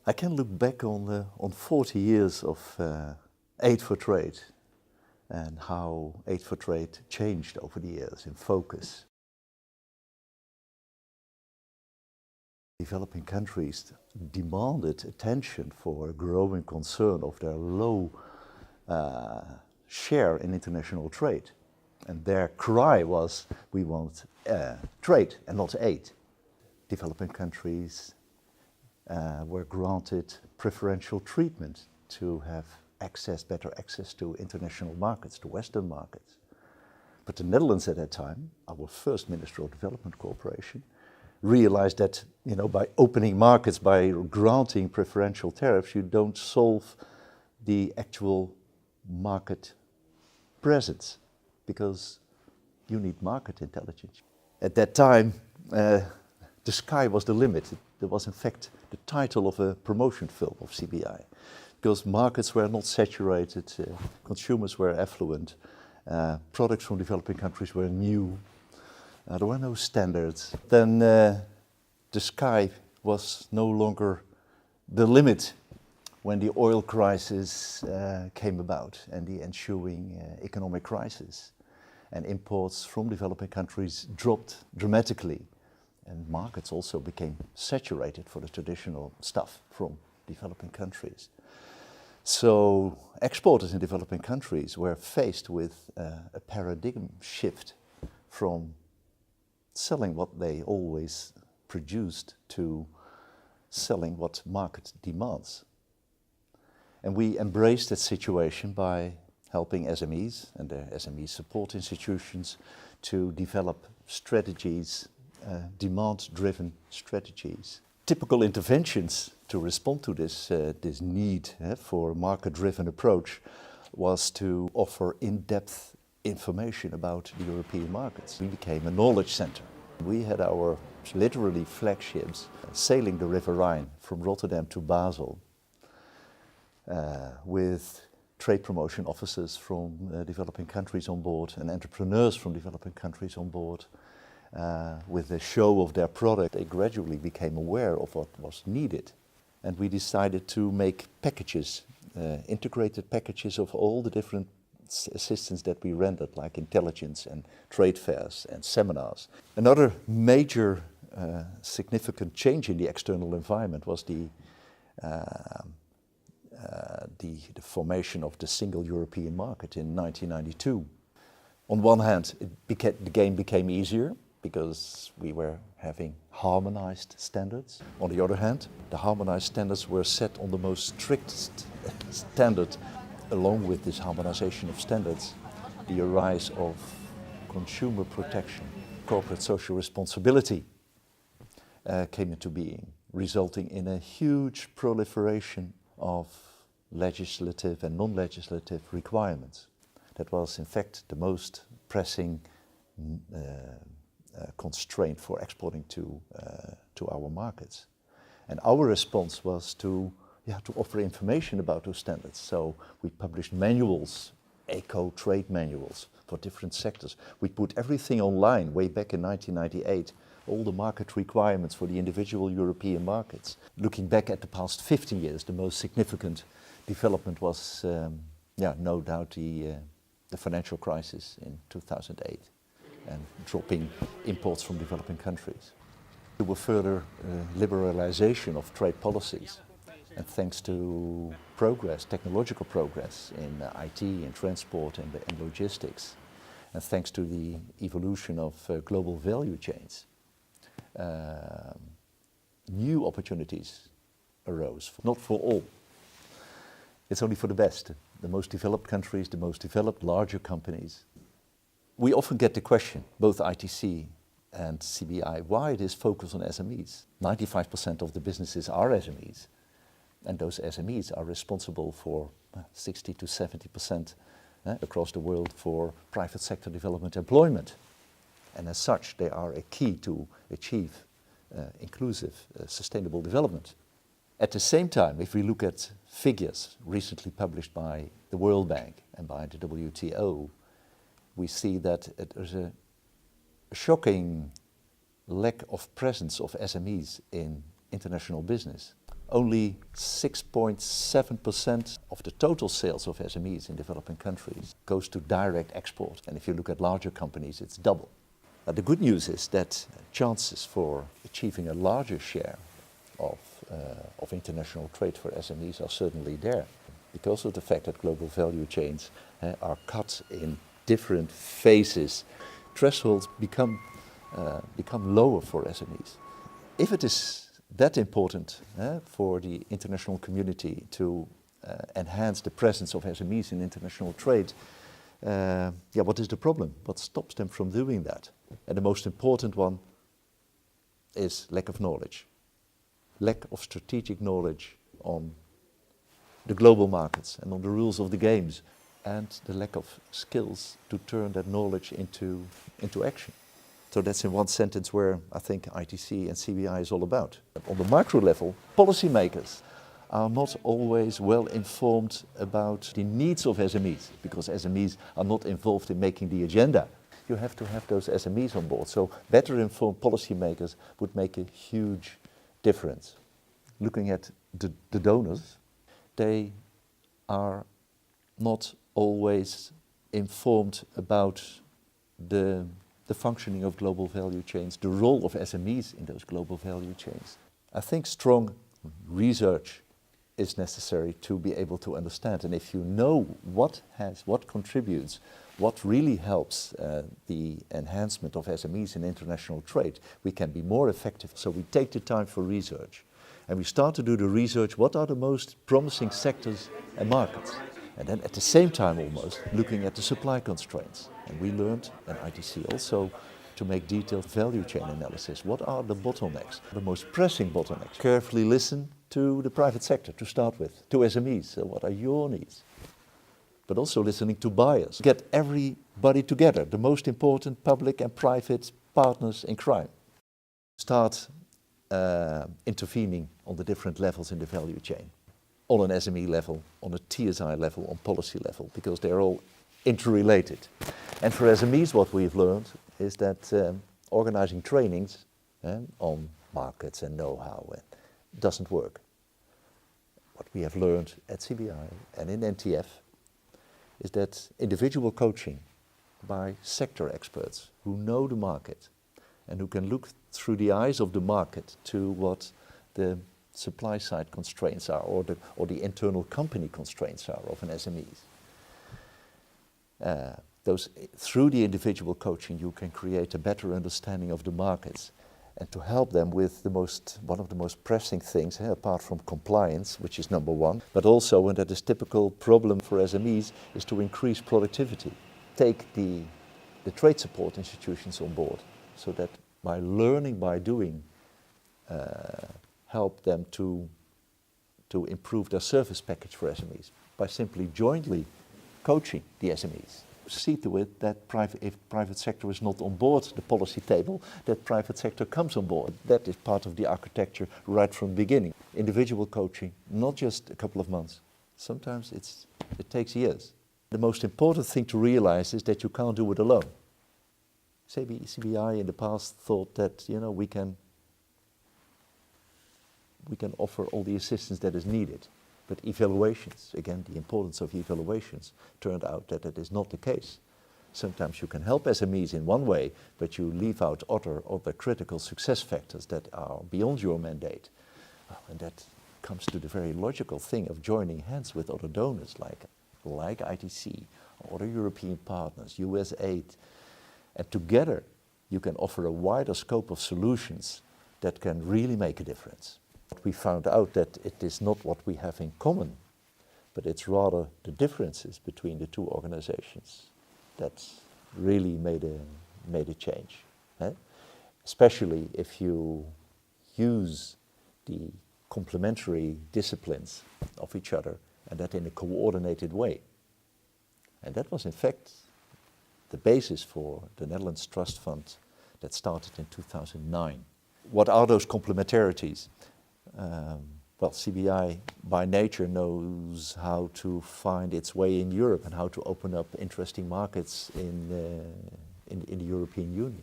I can look back on 40 years of aid for trade and how aid for trade changed over the years in focus. Developing countries demanded attention for a growing concern of their low share in international trade. And their cry was, we want trade and not aid. Developing countries were granted preferential treatment to have better access to international markets, to Western markets. But the Netherlands at that time, our first Minister of Development Cooperation, realized that, by opening markets, by granting preferential tariffs, you don't solve the actual market presence, because you need market intelligence. At that time, the sky was the limit. There was in fact the title of a promotion film of CBI, because markets were not saturated, consumers were affluent, products from developing countries were new, there were no standards. Then the sky was no longer the limit when the oil crisis came about and the ensuing economic crisis. And imports from developing countries dropped dramatically. And markets also became saturated for the traditional stuff from developing countries. So exporters in developing countries were faced with a paradigm shift from selling what they always produced to selling what market demands. And we embraced that situation by helping SMEs and their SME support institutions to develop strategies, demand-driven strategies. Typical interventions to respond to this need for a market-driven approach was to offer in-depth information about the European markets. We became a knowledge center. We had our literally flagships sailing the River Rhine from Rotterdam to Basel with trade promotion officers from developing countries on board and entrepreneurs from developing countries on board. With the show of their product, they gradually became aware of what was needed. And we decided to make packages, integrated packages of all the different assistance that we rendered, like intelligence and trade fairs and seminars. Another major significant change in the external environment was the formation of the single European market in 1992. On one hand, the game became easier because we were having harmonized standards. On the other hand, the harmonized standards were set on the most strict standard. Along with this harmonization of standards, the rise of consumer protection, corporate social responsibility came into being, resulting in a huge proliferation of legislative and non-legislative requirements. That was in fact the most pressing constraint for exporting to our markets. And our response was to offer information about those standards. So we published manuals, eco-trade manuals for different sectors. We put everything online way back in 1998, all the market requirements for the individual European markets. Looking back at the past 50 years, the most significant development was, no doubt, the financial crisis in 2008 and dropping imports from developing countries. There were further liberalization of trade policies. And thanks to progress, technological progress in IT and transport and logistics, and thanks to the evolution of global value chains, new opportunities arose. Not for all. It's only for the best. The most developed countries, the most developed larger companies. We often get the question, both ITC and CBI, why this focus on SMEs? 95% of the businesses are SMEs. And those SMEs are responsible for 60 to 70% across the world for private sector development employment. And as such, they are a key to achieve inclusive, sustainable development. At the same time, if we look at figures recently published by the World Bank and by the WTO, we see that there's a shocking lack of presence of SMEs in international business. Only 6.7% of the total sales of SMEs in developing countries goes to direct export. And if you look at larger companies, it's double. The good news is that chances for achieving a larger share of international trade for SMEs are certainly there, because of the fact that global value chains are cut in different phases. Thresholds become lower for SMEs. If it is that important for the international community to enhance the presence of SMEs in international trade, what is the problem? What stops them from doing that? And the most important one is lack of knowledge. Lack of strategic knowledge on the global markets and on the rules of the games, and the lack of skills to turn that knowledge into action. So that's in one sentence where I think ITC and CBI is all about. On the macro level, policymakers are not always well informed about the needs of SMEs, because SMEs are not involved in making the agenda. You have to have those SMEs on board. So better informed policymakers would make a huge difference. Looking at the donors, they are not always informed about the functioning of global value chains, the role of SMEs in those global value chains. I think strong research is necessary to be able to understand. And if you know what contributes, what really helps the enhancement of SMEs in international trade, we can be more effective. So we take the time for research, and we start to do the research, what are the most promising sectors and markets? And then at the same time almost looking at the supply constraints. And we learned, and ITC also, to make detailed value chain analysis. What are the bottlenecks, the most pressing bottlenecks? Carefully listen to the private sector to start with, to SMEs. So what are your needs? But also listening to buyers. Get everybody together, the most important public and private partners in crime. Start intervening on the different levels in the value chain. On an SME level, on a TSI level, on policy level, because they're all interrelated. And for SMEs, what we've learned is that organizing trainings on markets and know-how doesn't work. What we have learned at CBI and in NTF is that individual coaching by sector experts who know the market and who can look through the eyes of the market to what the supply side constraints are, or the internal company constraints are of an SMEs. Through the individual coaching, you can create a better understanding of the markets, and to help them with one of the most pressing things, apart from compliance, which is number one, but also, and that is typical problem for SMEs, is to increase productivity. Take the trade support institutions on board, so that by learning, by doing, help them to improve their service package for SMEs by simply jointly coaching the SMEs. See to it that if private sector is not on board the policy table, that private sector comes on board. That is part of the architecture right from the beginning. Individual coaching, not just a couple of months. Sometimes it takes years. The most important thing to realize is that you can't do it alone. CBI in the past thought that we can offer all the assistance that is needed. But evaluations, again, the importance of evaluations, turned out that that is not the case. Sometimes you can help SMEs in one way, but you leave out other critical success factors that are beyond your mandate. And that comes to the very logical thing of joining hands with other donors like ITC, other European partners, US aid. And together you can offer a wider scope of solutions that can really make a difference. We found out that it is not what we have in common, but it's rather the differences between the two organizations that's really made a change. Especially if you use the complementary disciplines of each other, and that in a coordinated way. And that was in fact the basis for the Netherlands Trust Fund that started in 2009. What are those complementarities? Well, CBI by nature knows how to find its way in Europe and how to open up interesting markets in the European Union.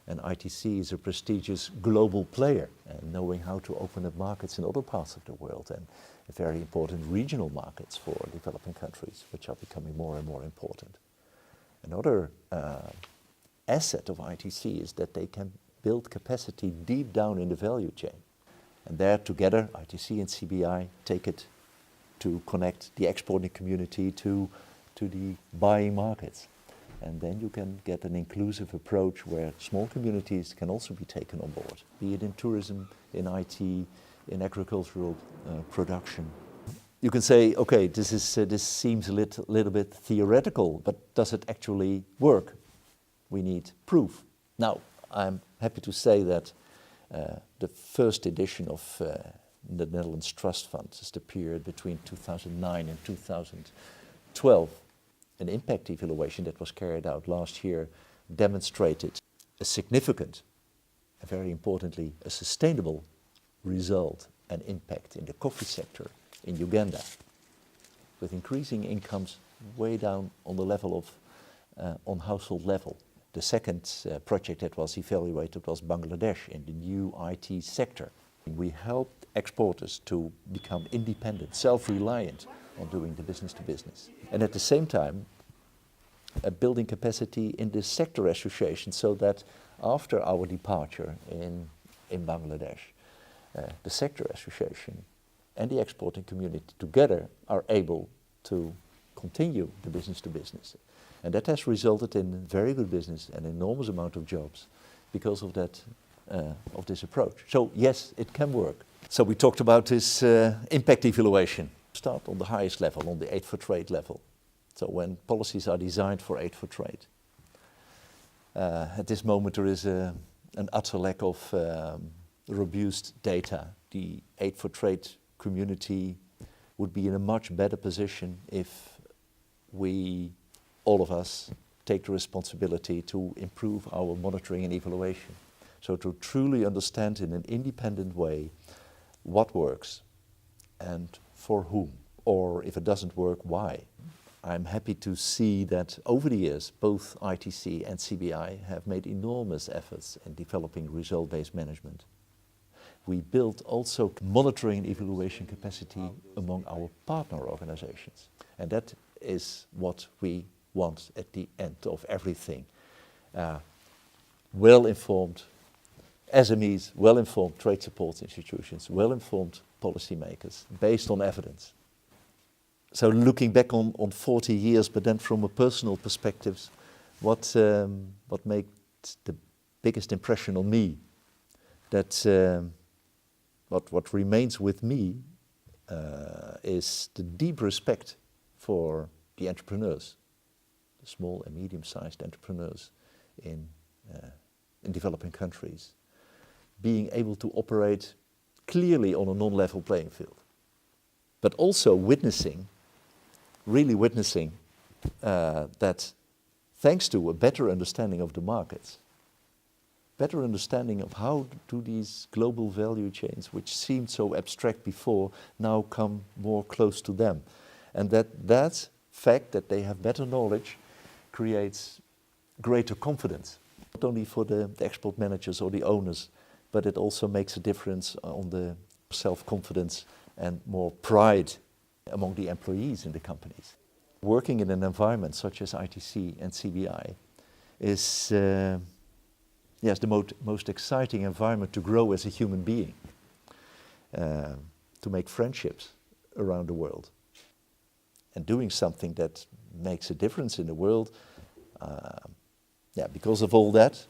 And ITC is a prestigious global player, and knowing how to open up markets in other parts of the world, and very important regional markets for developing countries, which are becoming more and more important. Another asset of ITC is that they can build capacity deep down in the value chain. And there together, ITC and CBI take it to connect the exporting community to the buying markets. And then you can get an inclusive approach where small communities can also be taken on board, be it in tourism, in IT, in agricultural production. You can say, okay, this seems a little bit theoretical, but does it actually work? We need proof. Now, I'm happy to say that the first edition of the Netherlands Trust Fund is the period between 2009 and 2012. An impact evaluation that was carried out last year demonstrated a significant, and very importantly, a sustainable result and impact in the coffee sector in Uganda, with increasing incomes way down on the level of, on household level. The second project that was evaluated was Bangladesh in the new IT sector. We helped exporters to become independent, self-reliant on doing the business to business. And at the same time, building capacity in the sector association so that after our departure in Bangladesh, the sector association and the exporting community together are able to continue the business to business. And that has resulted in very good business and enormous amount of jobs because of that, of this approach. So yes, it can work. So we talked about this impact evaluation. Start on the highest level, on the aid for trade level. So when policies are designed for aid for trade. At this moment there is an utter lack of robust data. The aid for trade community would be in a much better position if we, all of us, take the responsibility to improve our monitoring and evaluation. So to truly understand in an independent way what works and for whom, or if it doesn't work, why. I'm happy to see that over the years, both ITC and CBI have made enormous efforts in developing result-based management. We built also monitoring and evaluation capacity among our partner organizations. And that is what we want at the end of everything. Well-informed SMEs, well-informed trade support institutions, well-informed policymakers, based on evidence. So looking back on 40 years, but then from a personal perspective, what made the biggest impression on me, that what remains with me is the deep respect for the entrepreneurs, the small and medium-sized entrepreneurs in developing countries, being able to operate clearly on a non-level playing field, but also really witnessing that thanks to a better understanding of the markets, better understanding of how do these global value chains, which seemed so abstract before, now come more close to them. And that fact that they have better knowledge creates greater confidence, not only for the export managers or the owners, but it also makes a difference on the self-confidence and more pride among the employees in the companies. Working in an environment such as ITC and CBI is the most exciting environment to grow as a human being, to make friendships around the world, and doing something that makes a difference in the world. Because of all that,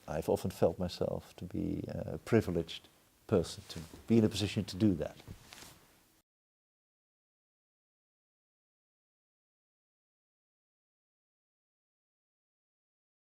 I've often felt myself to be a privileged person, to be in a position to do that.